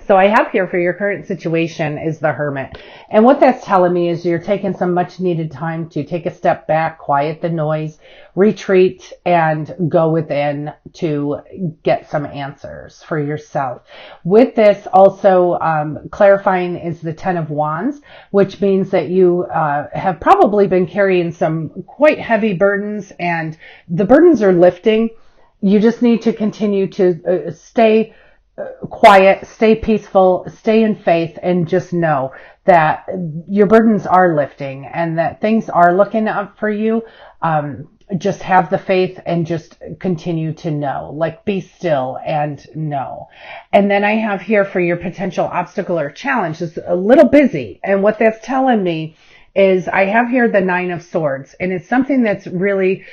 So I have here for your current situation is the Hermit. And what that's telling me is you're taking some much needed time to take a step back, quiet the noise, retreat, and go within to get some answers for yourself. With this also clarifying is the Ten of Wands, which means that you have probably been carrying some quite heavy burdens, and the burdens are lifting. You just need to continue to stay quiet, stay peaceful, stay in faith, and just know that your burdens are lifting and that things are looking up for you. Just have the faith and just continue to know, like be still and know. And then I have here for your potential obstacle or challenge is a little busy. And what that's telling me is I have here the Nine of Swords, and it's something that's really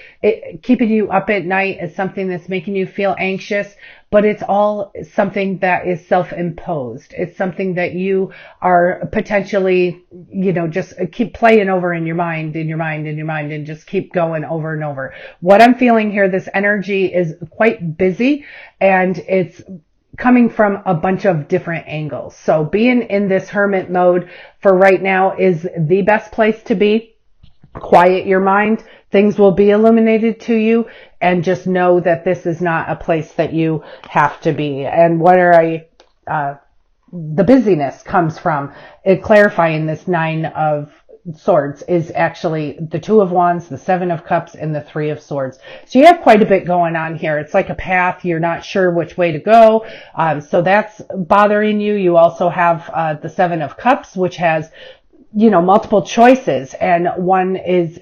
keeping you up at night. It's something that's making you feel anxious, but it's all something that is self-imposed. It's something that you are potentially, just keep playing over in your mind, and just keep going over and over. What I'm feeling here, this energy is quite busy, and it's coming from a bunch of different angles. So being in this hermit mode for right now is the best place to be. Quiet your mind. Things will be illuminated to you, and just know that this is not a place that you have to be. And the busyness comes from it clarifying this Nine of Swords is actually the Two of Wands, the Seven of Cups, and the Three of Swords. So you have quite a bit going on here. It's like a path. You're not sure which way to go. So that's bothering you. You also have the Seven of Cups, which has multiple choices, and one is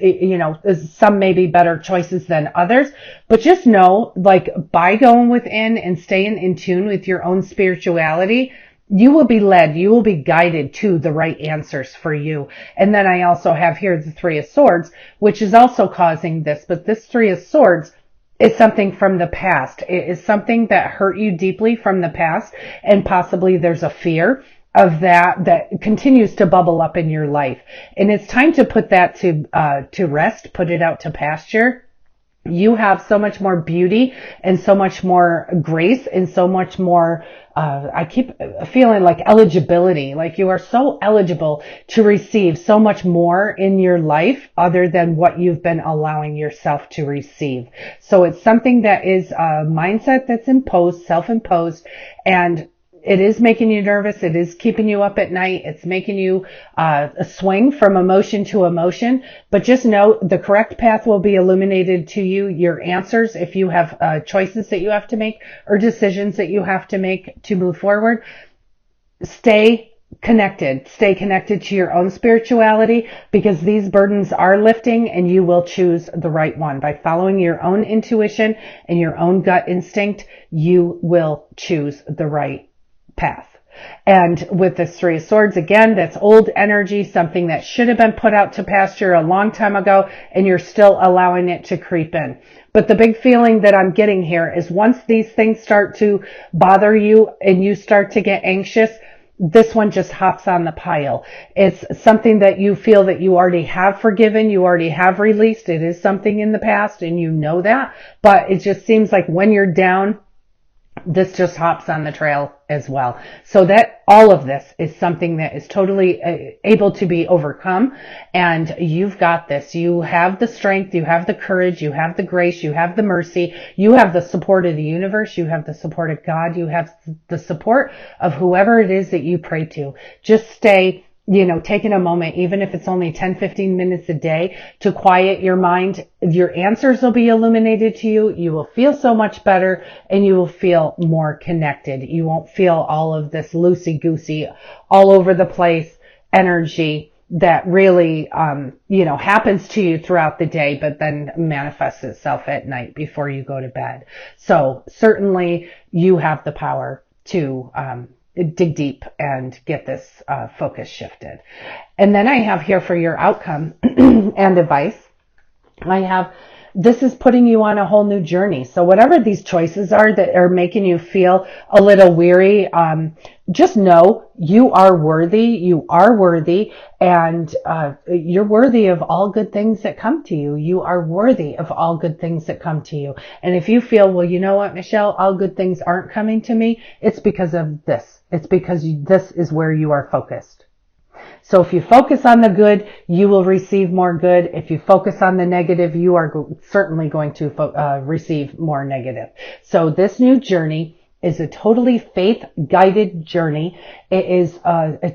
some may be better choices than others, but just know, like, by going within and staying in tune with your own spirituality, you will be led, you will be guided to the right answers for you. And then I also have here the Three of Swords, which is also causing this, but this Three of Swords is something from the past. It is something that hurt you deeply from the past, and possibly there's a fear of that continues to bubble up in your life. And it's time to put that to rest, put it out to pasture. You have so much more beauty and so much more grace and so much more, I keep feeling like eligibility, like you are so eligible to receive so much more in your life other than what you've been allowing yourself to receive. So it's something that is a mindset that's imposed, self-imposed, and it is making you nervous. It is keeping you up at night. It's making you swing from emotion to emotion. But just know the correct path will be illuminated to you. Your answers, if you have choices that you have to make or decisions that you have to make to move forward, stay connected. Stay connected to your own spirituality, because these burdens are lifting and you will choose the right one. By following your own intuition and your own gut instinct, you will choose the right path. And with this Three of Swords, again, that's old energy, something that should have been put out to pasture a long time ago, and you're still allowing it to creep in. But the big feeling that I'm getting here is once these things start to bother you and you start to get anxious, this one just hops on the pile. It's something that you feel that you already have forgiven, you already have released. It is something in the past, and you know that, but it just seems like when you're down, this just hops on the trail as well. So that all of this is something that is totally able to be overcome, and you've got this. You have the strength, you have the courage, you have the grace, you have the mercy, you have the support of the universe, you have the support of God, you have the support of whoever it is that you pray to. Just stay taking a moment, even if it's only 10, 15 minutes a day, to quiet your mind. Your answers will be illuminated to you. You will feel so much better, and you will feel more connected. You won't feel all of this loosey-goosey, all over the place energy that really, happens to you throughout the day, but then manifests itself at night before you go to bed. So certainly you have the power to, dig deep and get this focus shifted. And then I have here for your outcome and advice, I have, this is putting you on a whole new journey. So whatever these choices are that are making you feel a little weary, just know you are worthy. You are worthy, and you're worthy of all good things that come to you. You are worthy of all good things that come to you. And if you feel, well, you know what, Michelle, all good things aren't coming to me, it's because of this. It's because this is where you are focused. So if you focus on the good, you will receive more good. If you focus on the negative, you are certainly going to receive more negative. So this new journey is a totally faith-guided journey. It is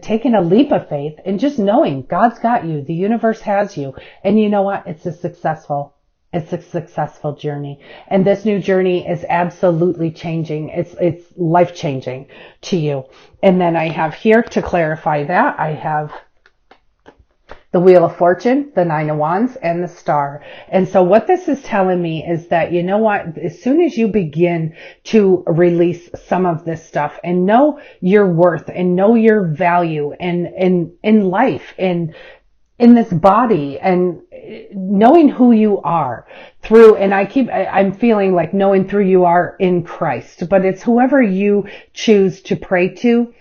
taking a leap of faith and just knowing God's got you. The universe has you. And you know what? It's a successful journey. And this new journey is absolutely changing. It's life-changing to you. And then I have here, to clarify that, I have the Wheel of Fortune, the Nine of Wands, and the Star. And so what this is telling me is that, you know what, as soon as you begin to release some of this stuff and know your worth and know your value in life and in this body, and knowing who you are through, and I'm feeling like knowing through you are in Christ, but it's whoever you choose to pray to,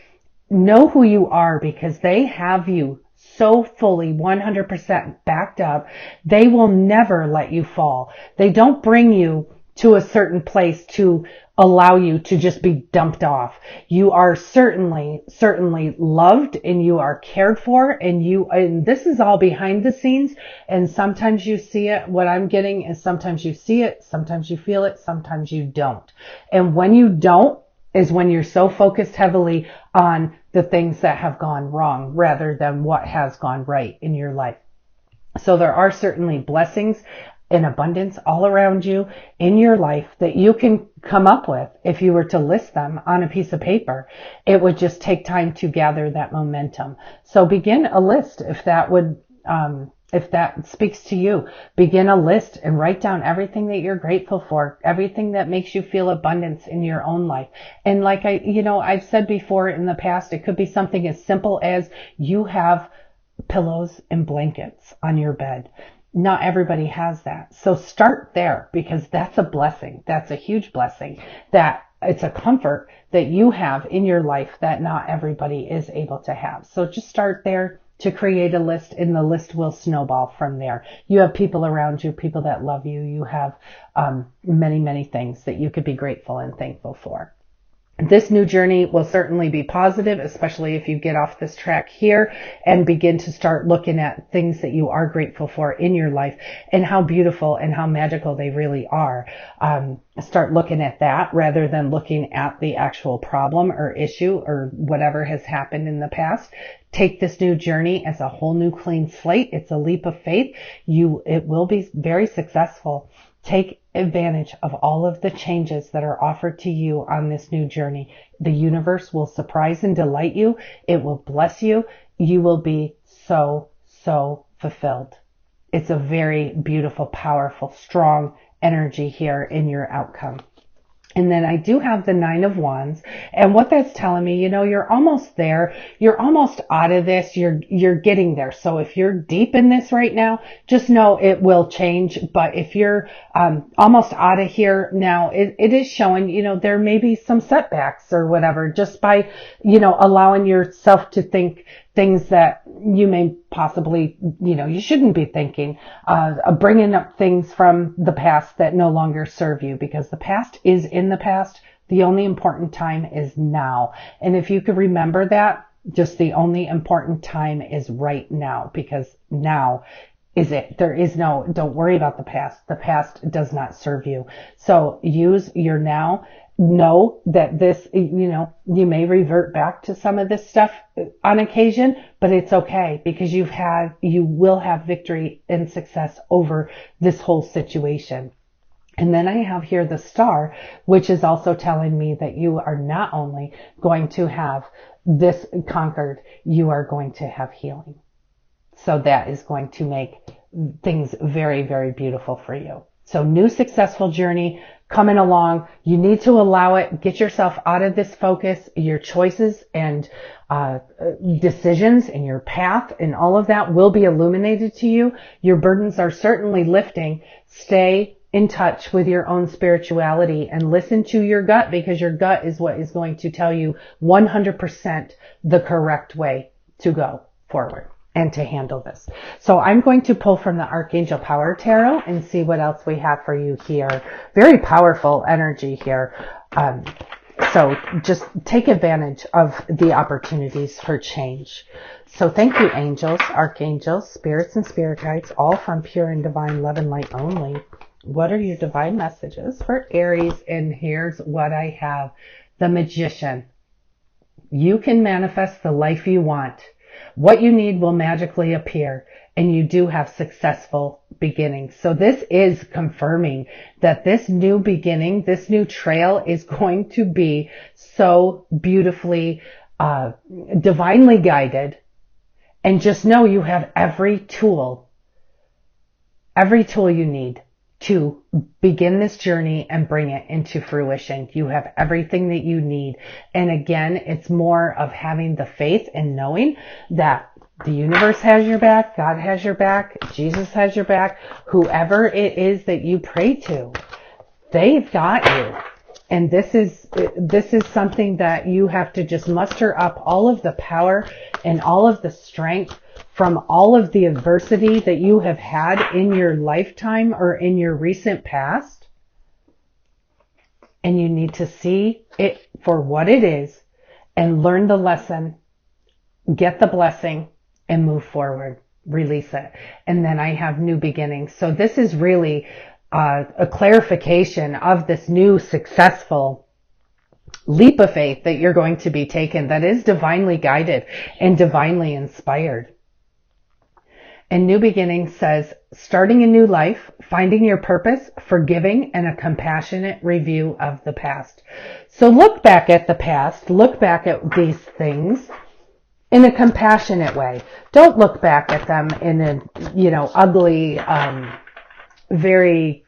know who you are, because they have you so fully 100% backed up. They will never let you fall. They don't bring you to a certain place to allow you to just be dumped off. You are certainly loved, and you are cared for, and this is all behind the scenes. And sometimes you see it. What I'm getting is sometimes you see it, sometimes you feel it, sometimes you don't. And when you don't is when you're so focused heavily on the things that have gone wrong rather than what has gone right in your life. So there are certainly blessings in abundance all around you in your life that you can come up with. If you were to list them on a piece of paper, it would just take time to gather that momentum. So begin a list if that speaks to you. Begin a list and write down everything that you're grateful for, everything that makes you feel abundance in your own life. And like I've said before in the past, it could be something as simple as you have pillows and blankets on your bed. Not everybody has that. So start there, because that's a blessing. That's a huge blessing. That it's a comfort that you have in your life that not everybody is able to have. So just start there to create a list, and the list will snowball from there. You have people around you, people that love you. You have many, many things that you could be grateful and thankful for. This new journey will certainly be positive, especially if you get off this track here and begin to start looking at things that you are grateful for in your life and how beautiful and how magical they really are. Start looking at that rather than looking at the actual problem or issue or whatever has happened in the past. Take this new journey as a whole new clean slate. It's a leap of faith. It will be very successful. Take advantage of all of the changes that are offered to you on this new journey. The universe will surprise and delight you. It will bless you. You will be so, so fulfilled. It's a very beautiful, powerful, strong energy here in your outcome. And then I do have the Nine of Wands, and what that's telling me, you're almost there. You're almost out of this. You're getting there. So if you're deep in this right now, just know it will change. But if you're almost out of here now, it is showing, there may be some setbacks or whatever, just by, allowing yourself to think things that you may possibly, you shouldn't be thinking, bringing up things from the past that no longer serve you, because the past is in the past. The only important time is now. And if you could remember that, just the only important time is right now, because now is it. Don't worry about the past. The past does not serve you. So use your now. Know that this, you may revert back to some of this stuff on occasion, but it's okay, because you will have victory and success over this whole situation. And then I have here the Star, which is also telling me that you are not only going to have this conquered, you are going to have healing. So that is going to make things very, very beautiful for you. So new successful journey coming along. You need to allow it. Get yourself out of this focus. Your choices and decisions and your path and all of that will be illuminated to you. Your burdens are certainly lifting. Stay in touch with your own spirituality and listen to your gut, because your gut is what is going to tell you 100% the correct way to go forward and to handle this. So I'm going to pull from the Archangel Power Tarot and see what else we have for you here. Very powerful energy here. So just take advantage of the opportunities for change. So thank you, angels, archangels, spirits, and spirit guides, all from pure and divine love and light only. What are your divine messages for Aries? And here's what I have. The Magician. You can manifest the life you want. What you need will magically appear, and you do have successful beginnings. So this is confirming that this new beginning, this new trail is going to be so beautifully, divinely guided. And just know you have every tool you need to begin this journey and bring it into fruition. You have everything that you need. And again, it's more of having the faith and knowing that the universe has your back, God has your back, Jesus has your back, whoever it is that you pray to, they've got you. And this is something that you have to just muster up all of the power and all of the strength from all of the adversity that you have had in your lifetime or in your recent past. And you need to see it for what it is and learn the lesson, get the blessing, and move forward. Release it. And then I have new beginnings. So this is really a clarification of this new successful leap of faith that you're going to be taken, that is divinely guided and divinely inspired. And new beginning says, starting a new life, finding your purpose, forgiving, and a compassionate review of the past. So look back at the past, look back at these things in a compassionate way. Don't look back at them in a, ugly, very,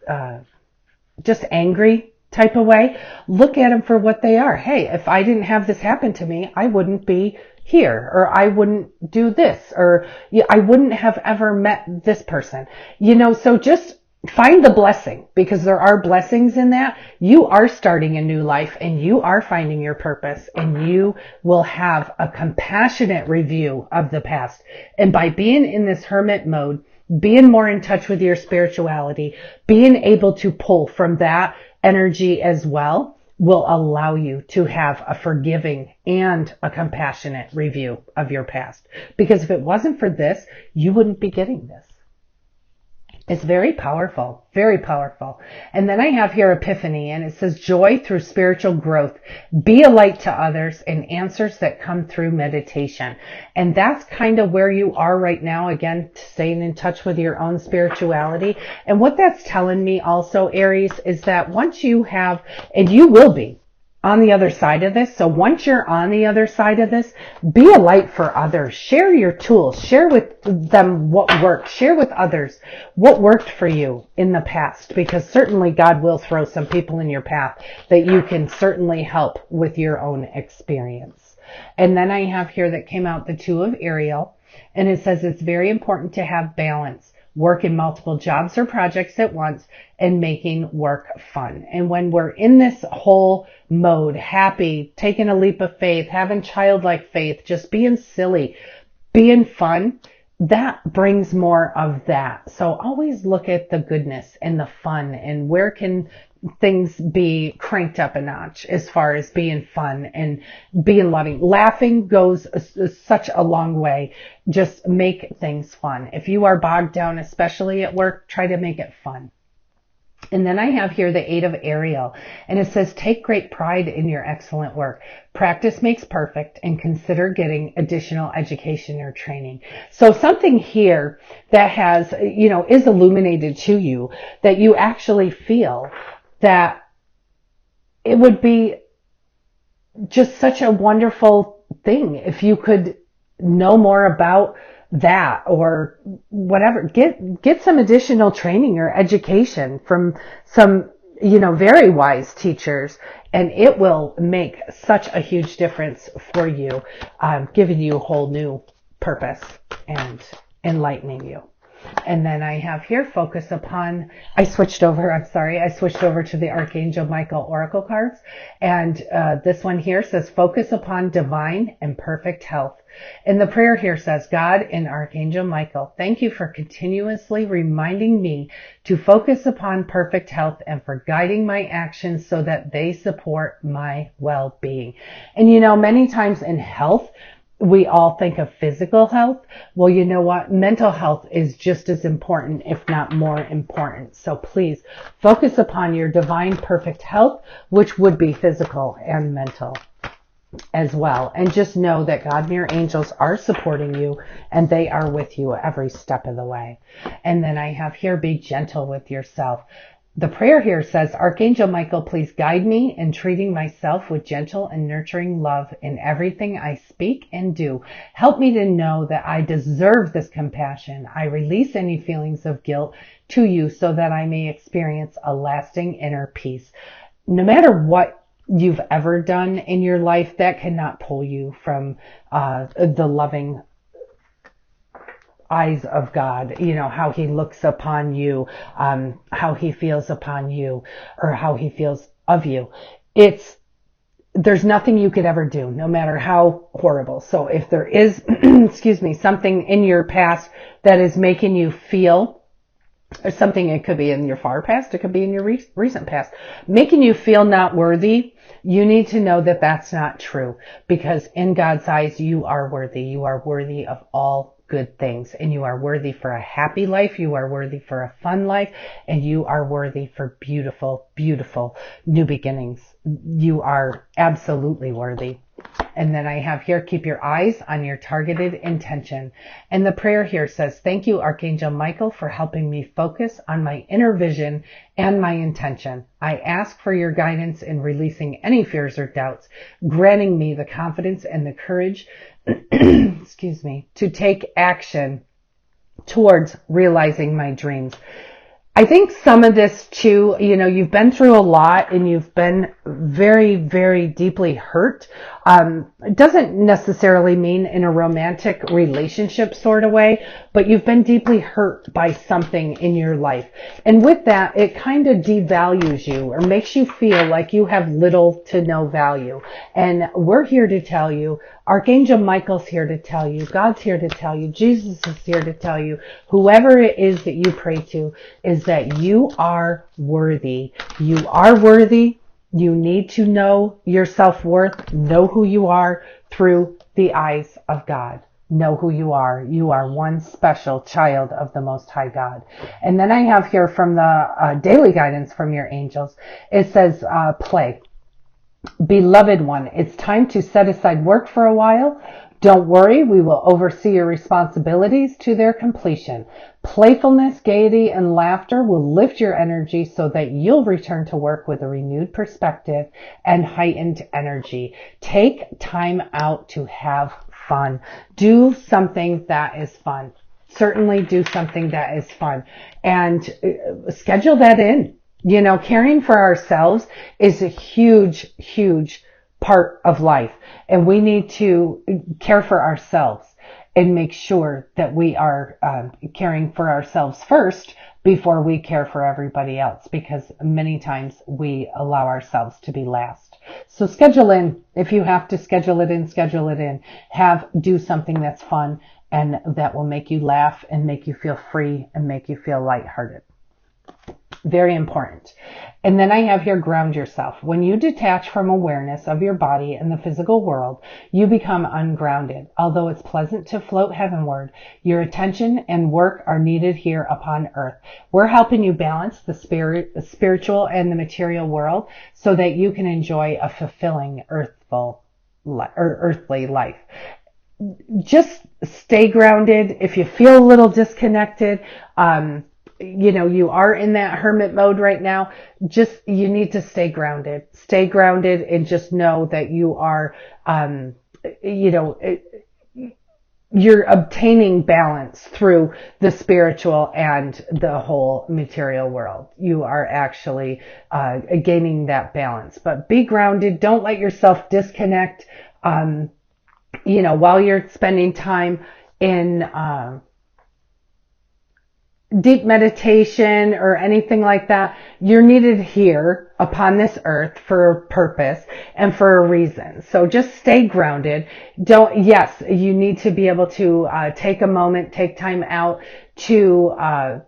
just angry type of way. Look at them for what they are. Hey, if I didn't have this happen to me, I wouldn't be here, or I wouldn't do this, or I wouldn't have ever met this person. So just find the blessing, because there are blessings in that. You are starting a new life, and you are finding your purpose, and you will have a compassionate review of the past. And by being in this hermit mode, being more in touch with your spirituality, being able to pull from that energy as well, will allow you to have a forgiving and a compassionate review of your past. Because if it wasn't for this, you wouldn't be getting this. It's very powerful, very powerful. And then I have here Epiphany, and it says joy through spiritual growth, be a light to others, and answers that come through meditation. And that's kind of where you are right now. Again, staying in touch with your own spirituality. And what that's telling me also, Aries, is that once you have, and you will be on the other side of this. So once you're on the other side of this, be a light for others. Share your tools. Share with them what worked. Share with others what worked for you in the past, because certainly God will throw some people in your path that you can certainly help with your own experience. And then I have here that came out the Two of Ariel, and it says it's very important to have balance. Work in multiple jobs or projects at once, and making work fun. And when we're in this whole mode, happy, taking a leap of faith, having childlike faith, just being silly, being fun, that brings more of that. So always look at the goodness and the fun, and where can things be cranked up a notch as far as being fun and being loving. Laughing goes such a long way. Just make things fun. If you are bogged down, especially at work, try to make it fun. And then I have here the Eight of Ariel, and it says, take great pride in your excellent work. Practice makes perfect, and consider getting additional education or training. So something here that has, is illuminated to you, that you actually feel that it would be just such a wonderful thing if you could know more about that, or whatever. Get some additional training or education from some, very wise teachers, and it will make such a huge difference for you, giving you a whole new purpose and enlightening you. And then I have here, focus upon, I switched over to the Archangel Michael Oracle cards. And this one here says, focus upon divine and perfect health. And the prayer here says, God and Archangel Michael, thank you for continuously reminding me to focus upon perfect health and for guiding my actions so that they support my well-being. And many times in health, we all think of physical health. Well, you know what? Mental health is just as important, if not more important. So please focus upon your divine perfect health, which would be physical and mental as well. And just know that God and your angels are supporting you and they are with you every step of the way. And then I have here, be gentle with yourself. The prayer here says, Archangel Michael, please guide me in treating myself with gentle and nurturing love in everything I speak and do. Help me to know that I deserve this compassion. I release any feelings of guilt to you so that I may experience a lasting inner peace. No matter what you've ever done in your life, that cannot pull you from the loving eyes of God, how he looks upon you, how he feels upon you, or how he feels of you. There's nothing you could ever do, no matter how horrible. So if there is, something in your past that is making you feel, or something, it could be in your far past, it could be in your recent past, making you feel not worthy, you need to know that that's not true, because in God's eyes, you are worthy. You are worthy of all good things, and you are worthy for a happy life. You are worthy for a fun life, and you are worthy for beautiful, beautiful new beginnings. You are absolutely worthy. And then I have here, keep your eyes on your targeted intention. And the prayer here says, thank you, Archangel Michael, for helping me focus on my inner vision and my intention. I ask for your guidance in releasing any fears or doubts, granting me the confidence and the courage, to take action towards realizing my dreams. I think some of this too, you've been through a lot and you've been very, very deeply hurt. It doesn't necessarily mean in a romantic relationship sort of way, but you've been deeply hurt by something in your life. And with that, it kind of devalues you or makes you feel like you have little to no value. And we're here to tell you, Archangel Michael's here to tell you, God's here to tell you, Jesus is here to tell you, whoever it is that you pray to, is that you are worthy. You are worthy. You need to know your self-worth, know who you are through the eyes of God. Know who you are. You are one special child of the Most High God. And then I have here from the daily guidance from your angels, it says, play. Beloved one, it's time to set aside work for a while. Don't worry, we will oversee your responsibilities to their completion. Playfulness, gaiety, and laughter will lift your energy so that you'll return to work with a renewed perspective and heightened energy. Take time out to have fun. Do something that is fun. Certainly do something that is fun. And schedule that in. Caring for ourselves is a huge, huge part of life. And we need to care for ourselves and make sure that we are caring for ourselves first before we care for everybody else, because many times we allow ourselves to be last. So schedule in. If you have to schedule it in, schedule it in. Do something that's fun and that will make you laugh and make you feel free and make you feel lighthearted. Very important. And then I have here, ground yourself. When you detach from awareness of your body and the physical world, you become ungrounded. Although it's pleasant to float heavenward, your attention and work are needed here upon earth. We're helping you balance the spiritual and the material world so that you can enjoy a fulfilling earthly life. Just stay grounded. If you feel a little disconnected, you are in that hermit mode right now. You need to stay grounded and just know that you are, you're obtaining balance through the spiritual and the whole material world. You are actually, gaining that balance, but be grounded. Don't let yourself disconnect, while you're spending time in, deep meditation or anything like that. You're needed here upon this earth for a purpose and for a reason. So just stay grounded. Yes, you need to be able to take a moment, take time out to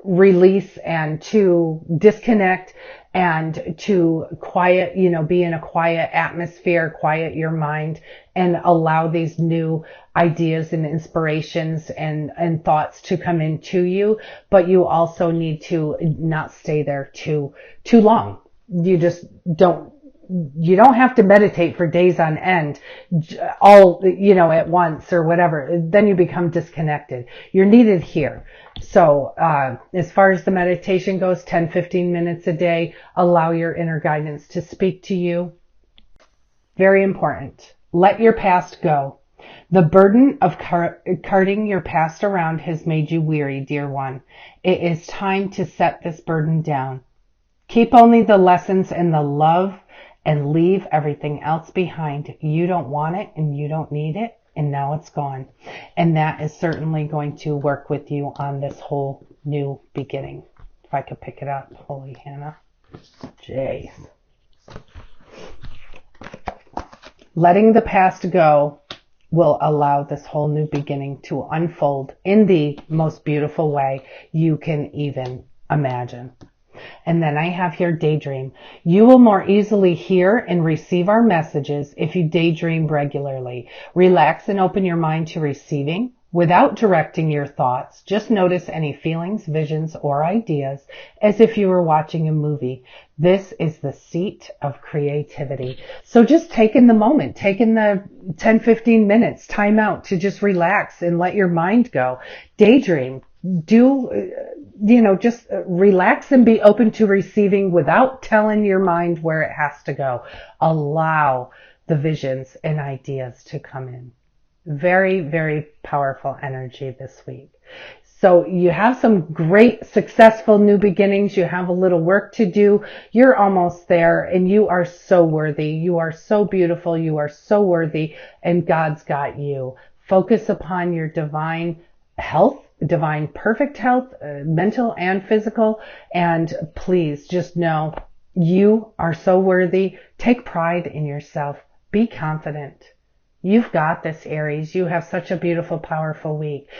release and to disconnect and to quiet, be in a quiet atmosphere, quiet your mind, and allow these new ideas and inspirations and thoughts to come into you. But you also need to not stay there too long. You just you don't have to meditate for days on end, all, at once or whatever. Then you become disconnected. You're needed here. So, as far as the meditation goes, 10, 15 minutes a day, allow your inner guidance to speak to you. Very important. Let your past go. The burden of carting your past around has made you weary, dear one. It is time to set this burden down. Keep only the lessons and the love and leave everything else behind. You don't want it and you don't need it, and now it's gone. And that is certainly going to work with you on this whole new beginning. If I could pick it up. Holy Hannah. Jeez. Letting the past go will allow this whole new beginning to unfold in the most beautiful way you can even imagine. And then I have here daydream. You will more easily hear and receive our messages if you daydream regularly. Relax and open your mind to receiving without directing your thoughts. Just notice any feelings, visions, or ideas as if you were watching a movie. This is the seat of creativity. So just taking the moment, taking the 10, 15 minutes time out to just relax and let your mind go. Daydream. Just relax and be open to receiving without telling your mind where it has to go. Allow the visions and ideas to come in. Very, very powerful energy this week. So you have some great, successful new beginnings. You have a little work to do. You're almost there, and you are so worthy. You are so beautiful. You are so worthy, and God's got you. Focus upon your divine health, divine perfect health, mental and physical. And please just know you are so worthy. Take pride in yourself. Be confident. You've got this, Aries. You have such a beautiful, powerful week.